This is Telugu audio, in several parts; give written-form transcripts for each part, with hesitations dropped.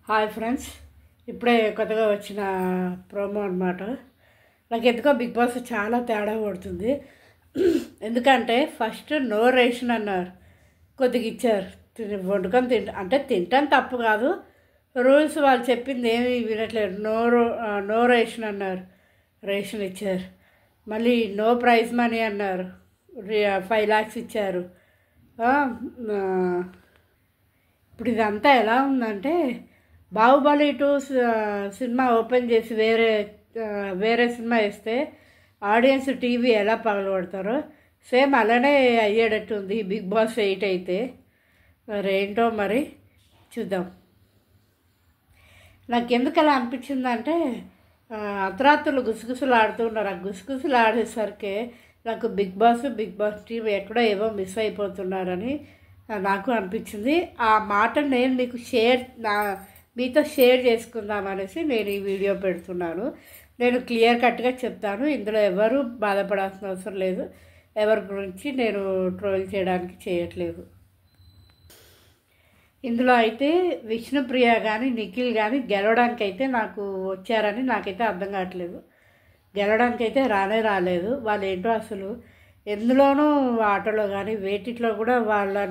హాయ్ ఫ్రెండ్స్, ఇప్పుడే కొత్తగా వచ్చిన ప్రోమో అనమాట. నాకు ఎందుకో బిగ్ బాస్ చాలా తేడా పడుతుంది. ఎందుకంటే ఫస్ట్ నో రేషన్ అన్నారు, కొద్దిగా ఇచ్చారు. వండుకొని అంటే తింటాను తప్పు కాదు, రూల్స్ వాళ్ళు చెప్పింది ఏమీ వినట్లేదు. నో రేషన్ అన్నారు, రేషన్ ఇచ్చారు. మళ్ళీ నో ప్రైజ్ మనీ అన్నారు, 5 lakhs ఇచ్చారు. ఇప్పుడు ఇదంతా ఎలా ఉందంటే, బాహుబలి 2 సినిమా ఓపెన్ చేసి వేరే సినిమా వేస్తే ఆడియన్స్ టీవీ ఎలా పగలగొడతారో సేమ్ అలానే అయ్యేటట్టు ఉంది బిగ్ బాస్ 8 అయితే. మరేంటో మరి చూద్దాం. నాకు ఎందుకు అలా అనిపించిందంటే, అర్ధరాత్రులు గుసగుసలు ఆడుతున్నారు. ఆ గుసగుసలు ఆడేసరికి నాకు బిగ్ బాస్ టీవీ ఎక్కడో ఏవో మిస్ అయిపోతున్నారని నాకు అనిపించింది. ఆ మాట నేను మీతో షేర్ చేసుకుందామనేసి నేను ఈ వీడియో పెడుతున్నాను. నేను క్లియర్ కట్గా చెప్తాను, ఇందులో ఎవరు బాధపడాల్సిన అవసరం లేదు. ఎవరి గురించి నేను ట్రోల్ చేయడానికి చేయట్లేదు. ఇందులో అయితే విష్ణుప్రియ కానీ నిఖిల్ కానీ గెలవడానికి అయితే నాకు వచ్చారని నాకైతే అర్థం కావట్లేదు. గెలవడానికి అయితే రాలేదు. వాళ్ళు ఏంటో అసలు ఎందులోనూ ఆటలో కానీ వేటిట్లో కూడా వాళ్ళు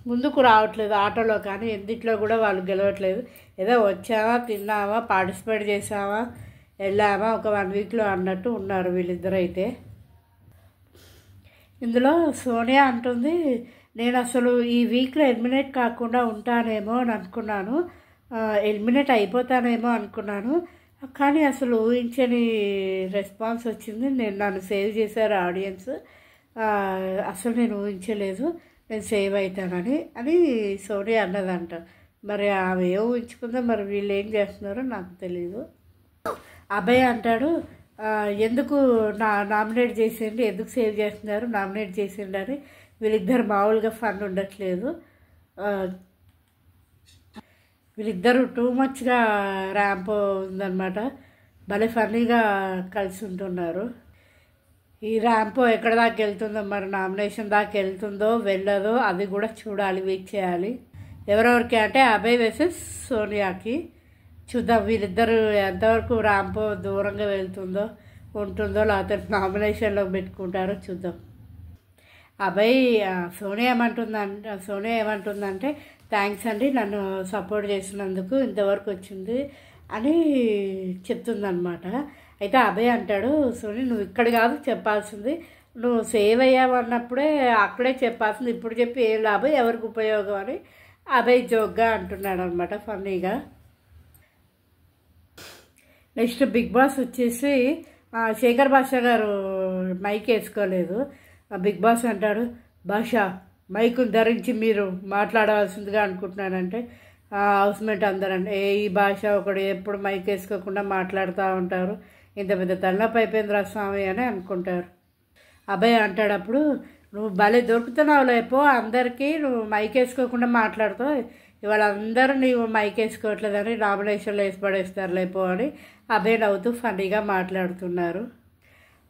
ముందుకు రావట్లేదు. ఆటోలో కానీ ఎందుట్లో కూడా వాళ్ళు గెలవట్లేదు. ఏదో వచ్చామా, తిన్నామా, పార్టిసిపేట్ చేసామా, వెళ్ళామా ఒక 1 weekలో అన్నట్టు ఉన్నారు వీళ్ళిద్దరు అయితే. ఇందులో సోనియా అంటుంది, నేను అసలు ఈ వీక్లో ఎలిమినేట్ కాకుండా ఉంటానేమో అని అనుకున్నాను, ఎలిమినేట్ అయిపోతానేమో అనుకున్నాను, కానీ అసలు ఊహించని రెస్పాన్స్ వచ్చింది. నన్ను సేవ్ చేశారు ఆడియన్స్, అసలు నేను ఊహించలేదు నేను సేవ్ అవుతానని సోనియా అన్నదంట. మరి ఆమె ఏం ఊహించుకుందో, మరి వీళ్ళు ఏం చేస్తున్నారో నాకు తెలీదు. అభయ్ అంటాడు, ఎందుకు నామినేట్ చేసిండు, ఎందుకు సేవ్ చేస్తున్నారు, నామినేట్ చేసిండు అని. వీళ్ళిద్దరు మామూలుగా ఫన్ ఉండట్లేదు. వీళ్ళిద్దరూ టూ మచ్గా ర్యాంప్ ఉందన్నమాట. భలే ఫన్నీగా కలిసి ఉంటున్నారు. ఈ ర్యాంప్ ఎక్కడ దాకా వెళ్తుందో, మరి నామినేషన్ దాకా వెళ్తుందో వెళ్ళదో అది కూడా చూడాలి, వెయిట్ చేయాలి. ఎవరెవరికి అంటే అభయ్ వర్సెస్ సోనియాకి. చూద్దాం వీళ్ళిద్దరు ఎంతవరకు ర్యాంప్ దూరంగా వెళ్తుందో ఉంటుందో, లేకపోతే నామినేషన్లో పెట్టుకుంటారో చూద్దాం. అభయ్ సోనియా ఏమంటుందంటే థ్యాంక్స్ అండి, నన్ను సపోర్ట్ చేసినందుకు ఇంతవరకు వచ్చింది అని చెప్తుందన్నమాట. అయితే అభయ్ అంటాడు, సోని నువ్వు ఇక్కడ కాదు చెప్పాల్సింది, నువ్వు సేవ్ అయ్యావన్నప్పుడే అక్కడే చెప్పాల్సింది, ఇప్పుడు చెప్పి ఏం లాభం, ఎవరికి ఉపయోగం అని అభయ్ జోక్గా అంటున్నాడు అనమాట, ఫన్నీగా. నెక్స్ట్ బిగ్ బాస్ వచ్చేసి శేఖర్ భాష గారు మైక్ వేసుకోలేదు. బిగ్ బాస్ అంటాడు, భాష మైకును ధరించి మీరు మాట్లాడవలసిందిగా అనుకుంటున్నానంటే హౌస్మేట్ అందరంటే ఈ భాష ఒకడు ఎప్పుడు మైక్ వేసుకోకుండా మాట్లాడుతూ ఉంటారు, ఇంత పెద్ద తలనొప్పి అయిపోయింది రా స్వామి అని అనుకుంటారు. అభయ్ అంటాడు అప్పుడు, నువ్వు భలే దొరుకుతున్నావు లేపో, అందరికీ నువ్వు మైక్ వేసుకోకుండా మాట్లాడుతావు, ఇవాళ అందరూ నీవు మైక్ వేసుకోవట్లేదని నామినేషన్లో వేసి పడేస్తారు లేపో అని అభయ్ నవ్వుతూ ఫన్నీగా మాట్లాడుతున్నారు.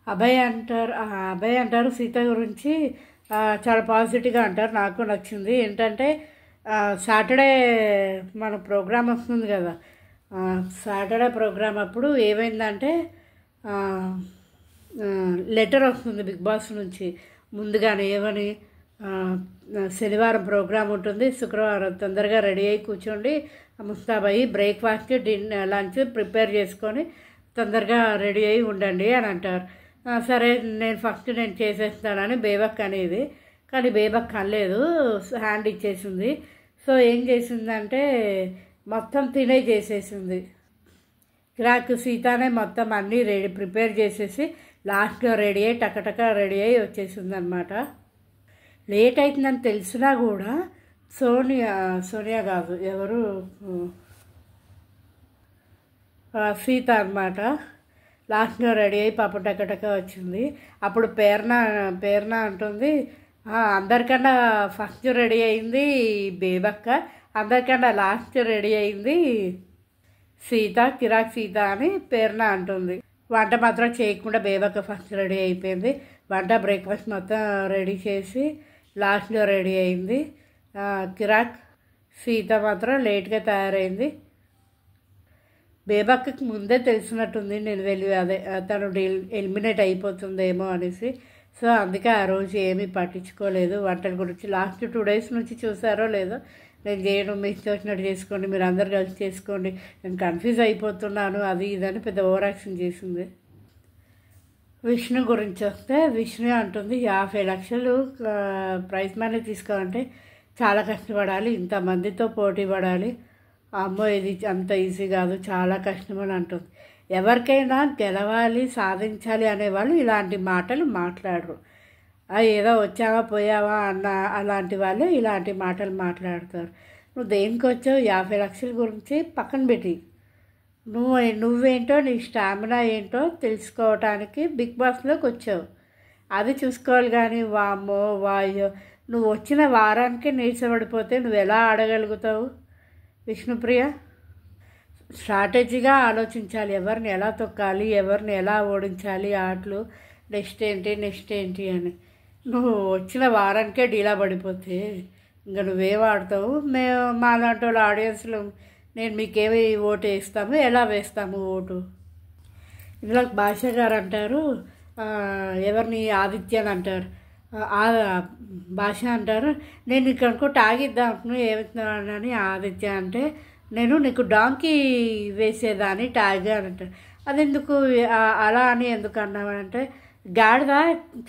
అభయ్ అంటారు సీత గురించి చాలా పాజిటివ్గా అంటారు, నాకు నచ్చింది. ఏంటంటే సాటర్డే మన ప్రోగ్రామ్ వస్తుంది కదా, సాటర్డే ప్రోగ్రామ్ అప్పుడు ఏమైందంటే లెటర్ వస్తుంది బిగ్ బాస్ నుంచి ముందుగానే, ఏమని, శనివారం ప్రోగ్రామ్ ఉంటుంది, శుక్రవారం తొందరగా రెడీ అయ్యి కూర్చోండి, ముస్తాబయ్యి బ్రేక్ఫాస్ట్ లంచ్ ప్రిపేర్ చేసుకొని తొందరగా రెడీ అయ్యి ఉండండి అని అంటారు. సరే నేను చేసేస్తానని బేబక్ అనేది, కానీ బేబక్ అనలేదు, హ్యాండ్ ఇచ్చేసింది. సో ఏం చేసిందంటే మొత్తం తినే చేసేసింది. కిరాక్ సీతానే మొత్తం అన్నీ ప్రిపేర్ చేసేసి లాస్ట్లో రెడీ అయ్యి టకటక రెడీ అయ్యి వచ్చేసింది అనమాట. లేట్ అవుతుందని తెలిసినా కూడా సోనియా కాదు, ఎవరు, సీత అనమాట, లాస్ట్లో రెడీ అయ్యి పాప టకటక వచ్చింది. అప్పుడు పేర్న అంటుంది, అందరికన్నా ఫస్ట్ రెడీ అయింది బేబక్క, అందరికన్నా లాస్ట్ రెడీ అయింది సీత, కిరాక్ సీత అని పేర్న అంటుంది. వంట మాత్రం చేయకుండా బేబక్క ఫస్ట్ రెడీ అయిపోయింది. వంట బ్రేక్ఫాస్ట్ మొత్తం రెడీ చేసి లాస్ట్లో రెడీ అయింది కిరాక్ సీత మాత్రం లేట్గా తయారైంది. బేబక్కకి ముందే తెలిసినట్టుంది నేను వెళ్ళి అదే తను ఎలిమినేట్ అయిపోతుందేమో అనేసి. సో అందుకే ఆ రోజు ఏమీ పట్టించుకోలేదు వంటల గురించి. లాస్ట్ 2 days నుంచి చూసారో లేదో నేను చేయడం, మీకు తోచినట్టు చేసుకోండి, మీరు అందరు కలిసి చేసుకోండి, నేను కన్ఫ్యూజ్ అయిపోతున్నాను అది ఇదని పెద్ద ఓవర్ యాక్షన్ చేసింది. విష్ణు గురించి వస్తే విష్ణు అంటుంది 50 లక్షలు ప్రైజ్ మనీ తీసుకోవాలంటే చాలా కష్టపడాలి, ఇంతమందితో పోటీ పడాలి, అమ్మో ఇది అంత ఈజీ కాదు, చాలా కష్టమని అంటుంది. ఎవరికైనా గెలవాలి సాధించాలి అనేవాళ్ళు ఇలాంటి మాటలు మాట్లాడరు. ఏదో వచ్చావా పోయావా అన్న అలాంటి వాళ్ళు ఇలాంటి మాటలు మాట్లాడతారు. నువ్వు దేనికి వచ్చావు 50 లక్షల గురించి పక్కన పెట్టి నువ్వేంటో నీ స్టామినా ఏంటో తెలుసుకోవటానికి బిగ్ బాస్లోకి వచ్చావు, అది చూసుకోవాలి. కానీ వామ్మో వాయో నువ్వు వచ్చిన వారానికే నీరసపడిపోతే నువ్వు ఎలా ఆడగలుగుతావు విష్ణుప్రియ? స్ట్రాటజీగా ఆలోచించాలి, ఎవరిని ఎలా తొక్కాలి, ఎవరిని ఎలా ఓడించాలి ఆటలు, నెక్స్ట్ ఏంటి అని. నువ్వు వచ్చిన వారానికే డీలా పడిపోతే ఇంకా నువ్వేం ఆడతావు? మా లాంటి వాళ్ళ ఆడియన్స్లో నేను మీకేమి ఓటు వేస్తాము, ఎలా వేస్తాము ఓటు? ఇందులో భాష గారు అంటారు, ఎవరిని ఆదిత్య అని అంటారు, భాష అంటారు నేను ఇక్కడ అనుకో టాగిద్దాం ఏమవుతున్నానని ఆదిత్య అంటే నేను నీకు డాంకీ వేసేదాన్ని ట్యాగ్ అని అంటారు. అదెందుకు అలా అని ఎందుకు అన్నామంటే గాడిద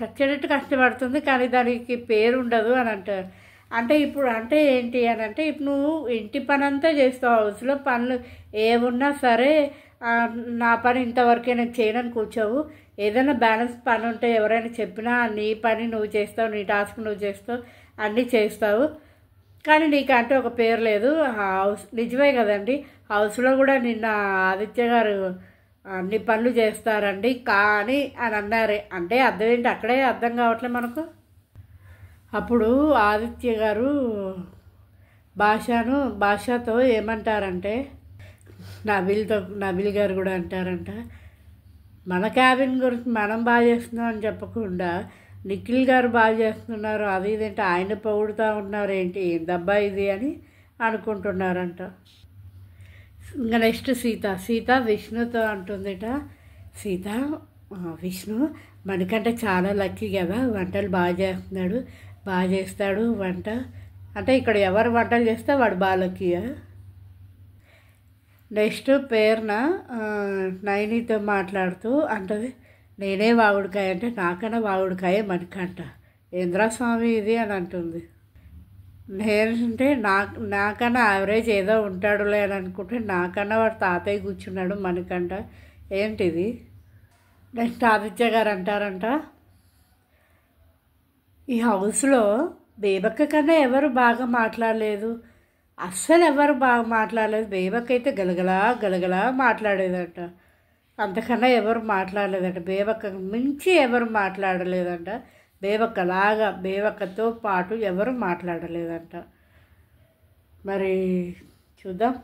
చచ్చేటట్టు కష్టపడుతుంది కానీ దానికి పేరు ఉండదు అని అంటారు. అంటే ఇప్పుడు అంటే ఏంటి అని అంటే ఇప్పుడు నువ్వు ఇంటి పని అంతా చేస్తావు, హౌస్లో పనులు ఏమున్నా సరే నా పని ఇంతవరకే నేను చేయనని కూర్చోవు, ఏదైనా బ్యాలెన్స్ పని ఉంటే ఎవరైనా చెప్పినా నీ పని నువ్వు చేస్తావు, నీ టాస్క్ నువ్వు చేస్తావు, అన్నీ చేస్తావు. కానీ నీకంటే ఒక పేరు లేదు. హౌస్ నిజమే కదండి, హౌస్లో కూడా నిన్న ఆదిత్య గారు అన్ని పనులు చేస్తారండి కానీ అని అన్నారే, అంటే అర్థం ఏంటి అక్కడే అర్థం కావట్లేదు మనకు. అప్పుడు ఆదిత్య గారు భాషతో ఏమంటారంటే నబిల్ గారు కూడా అంటారంట, మన క్యాబిన్ గురించి మనం బాగా చేస్తున్నాం అని చెప్పకుండా నిఖిల్ గారు బాగా చేస్తున్నారు అది ఇదేంటి ఆయన పొగుడుతూ ఉన్నారు, ఏంటి ఏం దబ్బా ఇది అని అనుకుంటున్నారంట. ఇంకా నెక్స్ట్ సీత విష్ణుతో అంటుందిట, సీత విష్ణు మనకంటే చాలా లక్కీ కదా, వంటలు బాగా చేస్తాడు వంట అంటే ఇక్కడ ఎవరు వంటలు చేస్తే వాడు బాగా లక్కీయా? నెక్స్ట్ పేరున నైనితో మాట్లాడుతూ అంటది, నేనే వాగుడికాయ అంటే నాకన్నా వాగుడికాయ మనకంట ఏంద్రా స్వామి ఇది అని అంటుంది. నేనంటే నాకన్నా యావరేజ్ ఏదో ఉంటాడులే అని అనుకుంటే నాకన్నా వాడు తాతయ్య కూర్చున్నాడు మనకంట ఏంటిది. నెక్స్ట్ ఆదిత్య గారు అంటారంట, ఈ హౌస్లో బేబక్క కన్నా ఎవరు బాగా మాట్లాడలేదు, అస్సలు ఎవరు బాగా మాట్లాడలేదు, బేబక్క అయితే గలగలా మాట్లాడేదంట, అంతకన్నా ఎవరు మాట్లాడలేదంట, బేబక్క మించి ఎవరు మాట్లాడలేదంట, బేబక్కతో పాటు ఎవరు మాట్లాడలేదంట. మరి చూద్దాం.